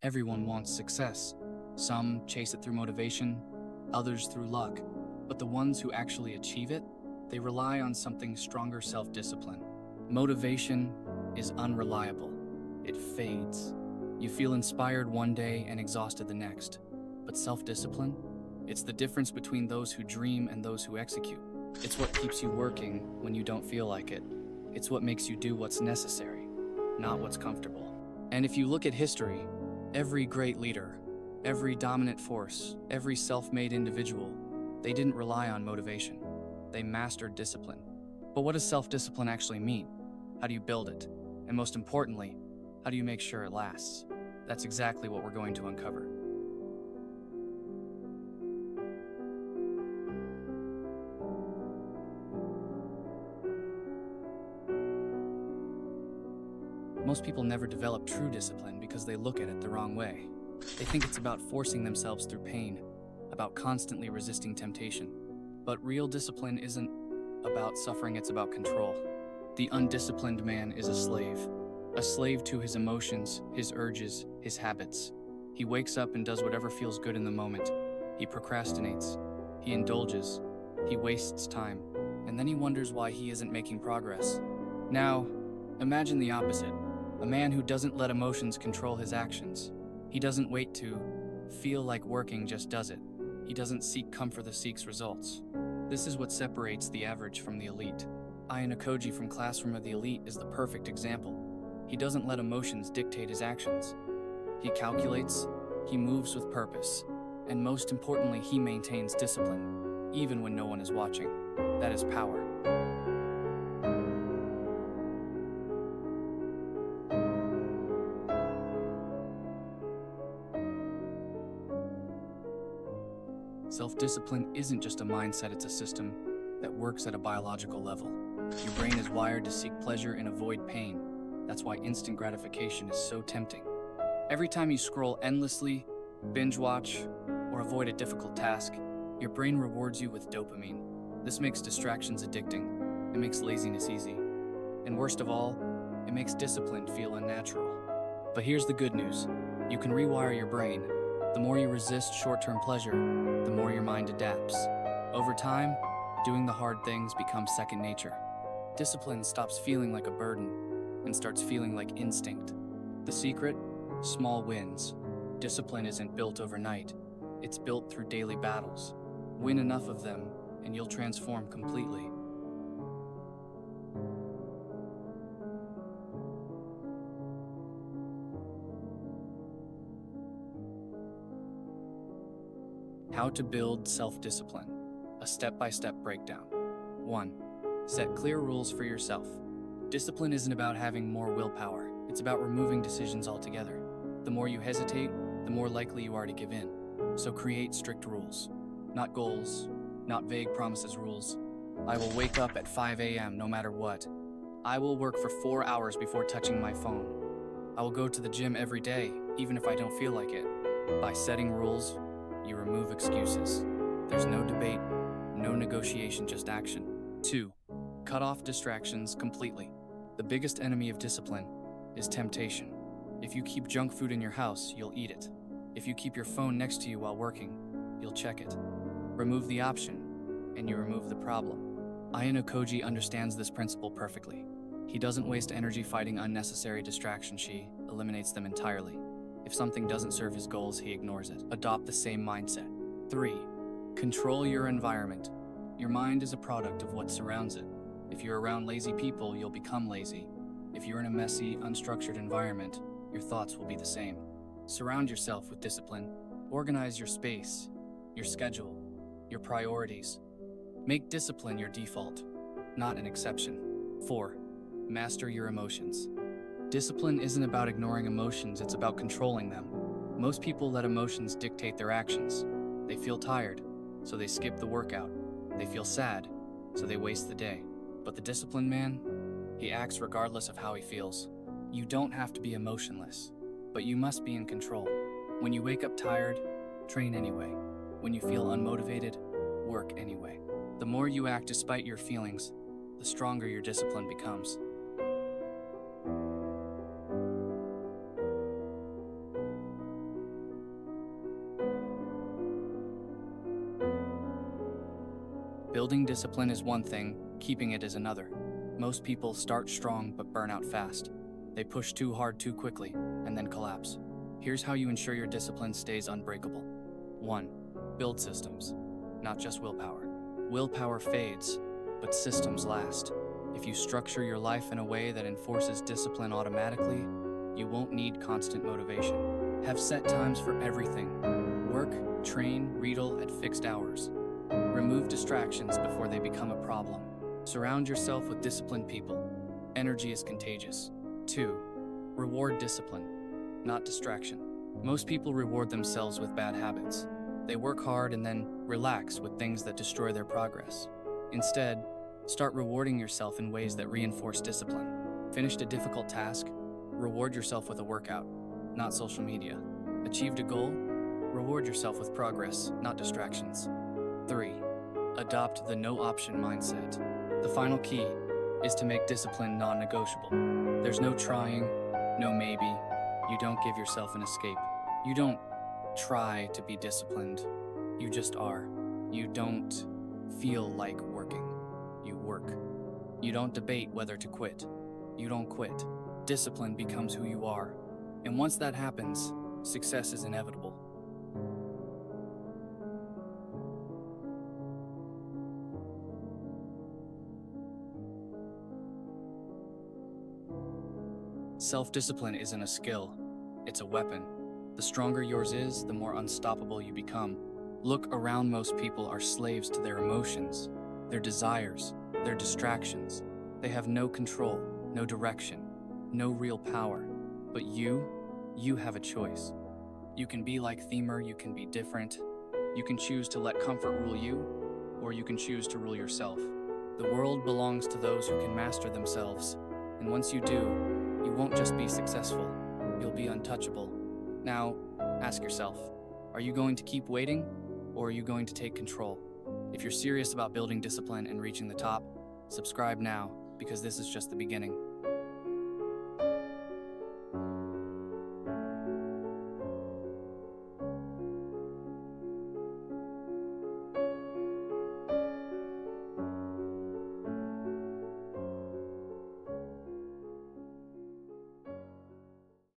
Everyone wants success. Some chase it through motivation, others through luck. But the ones who actually achieve it, they rely on something stronger: self-discipline. Motivation is unreliable. It fades. You feel inspired one day and exhausted the next. But self-discipline? It's the difference between those who dream and those who execute. It's what keeps you working when you don't feel like it. It's what makes you do what's necessary, not what's comfortable. And if you look at history, every great leader, every dominant force, every self-made individual, they didn't rely on motivation. They mastered discipline. But what does self-discipline actually mean? How do you build it? And most importantly, how do you make sure it lasts? That's exactly what we're going to uncover. Most people never develop true discipline because they look at it the wrong way. They think it's about forcing themselves through pain, about constantly resisting temptation. But real discipline isn't about suffering, it's about control. The undisciplined man is a slave to his emotions, his urges, his habits. He wakes up and does whatever feels good in the moment. He procrastinates, he indulges, he wastes time, and then he wonders why he isn't making progress. Now, imagine the opposite. A man who doesn't let emotions control his actions. He doesn't wait to feel like working, just does it. He doesn't seek comfort, he seeks results. This is what separates the average from the elite. Ayanokoji from Classroom of the Elite is the perfect example. He doesn't let emotions dictate his actions. He calculates, he moves with purpose, and most importantly, he maintains discipline, even when no one is watching. That is power. Self-discipline isn't just a mindset, it's a system that works at a biological level. Your brain is wired to seek pleasure and avoid pain. That's why instant gratification is so tempting. Every time you scroll endlessly, binge watch, or avoid a difficult task, your brain rewards you with dopamine. This makes distractions addicting. It makes laziness easy. And worst of all, it makes discipline feel unnatural. But here's the good news. You can rewire your brain. The more you resist short-term pleasure, the more your mind adapts. Over time, doing the hard things becomes second nature. Discipline stops feeling like a burden and starts feeling like instinct. The secret? Small wins. Discipline isn't built overnight. It's built through daily battles. Win enough of them, and you'll transform completely. How to build self-discipline. A step-by-step breakdown. 1. Set clear rules for yourself. Discipline isn't about having more willpower. It's about removing decisions altogether. The more you hesitate, the more likely you are to give in. So create strict rules. Not goals, not vague promises, rules. I will wake up at 5 a.m. no matter what. I will work for 4 hours before touching my phone. I will go to the gym every day, even if I don't feel like it. By setting rules, you remove excuses. There's no debate, no negotiation, just action. 2. Cut off distractions completely. The biggest enemy of discipline is temptation. If you keep junk food in your house, you'll eat it. If you keep your phone next to you while working, you'll check it. Remove the option, and you remove the problem. Ayanokoji understands this principle perfectly. He doesn't waste energy fighting unnecessary distractions, she eliminates them entirely. If something doesn't serve his goals, he ignores it. Adopt the same mindset. 3. Control your environment. Your mind is a product of what surrounds it. If you're around lazy people, you'll become lazy. If you're in a messy, unstructured environment, your thoughts will be the same. Surround yourself with discipline. Organize your space, your schedule, your priorities. Make discipline your default, not an exception. 4. Master your emotions. Discipline isn't about ignoring emotions, it's about controlling them. Most people let emotions dictate their actions. They feel tired, so they skip the workout. They feel sad, so they waste the day. But the disciplined man, he acts regardless of how he feels. You don't have to be emotionless, but you must be in control. When you wake up tired, train anyway. When you feel unmotivated, work anyway. The more you act despite your feelings, the stronger your discipline becomes. Building discipline is one thing, keeping it is another. Most people start strong but burn out fast. They push too hard too quickly and then collapse. Here's how you ensure your discipline stays unbreakable. 1. Build systems, not just willpower. Willpower fades, but systems last. If you structure your life in a way that enforces discipline automatically, you won't need constant motivation. Have set times for everything. Work, train, read at fixed hours. Remove distractions before they become a problem. Surround yourself with disciplined people. Energy is contagious. 2. Reward discipline, not distraction. Most people reward themselves with bad habits. They work hard and then relax with things that destroy their progress. Instead, start rewarding yourself in ways that reinforce discipline. Finished a difficult task? Reward yourself with a workout, not social media. Achieved a goal? Reward yourself with progress, not distractions. 3. Adopt the no-option mindset. The final key is to make discipline non-negotiable. There's no trying, no maybe. You don't give yourself an escape. You don't try to be disciplined. You just are. You don't feel like working. You work. You don't debate whether to quit. You don't quit. Discipline becomes who you are. And once that happens, success is inevitable. Self-discipline isn't a skill, it's a weapon. The stronger yours is, the more unstoppable you become. Look around, most people are slaves to their emotions, their desires, their distractions. They have no control, no direction, no real power. But you have a choice. You can be like Themer, you can be different. You can choose to let comfort rule you, or you can choose to rule yourself. The world belongs to those who can master themselves, and once you do, you won't just be successful, you'll be untouchable. Now, ask yourself, are you going to keep waiting, or are you going to take control? If you're serious about building discipline and reaching the top, subscribe now, because this is just the beginning.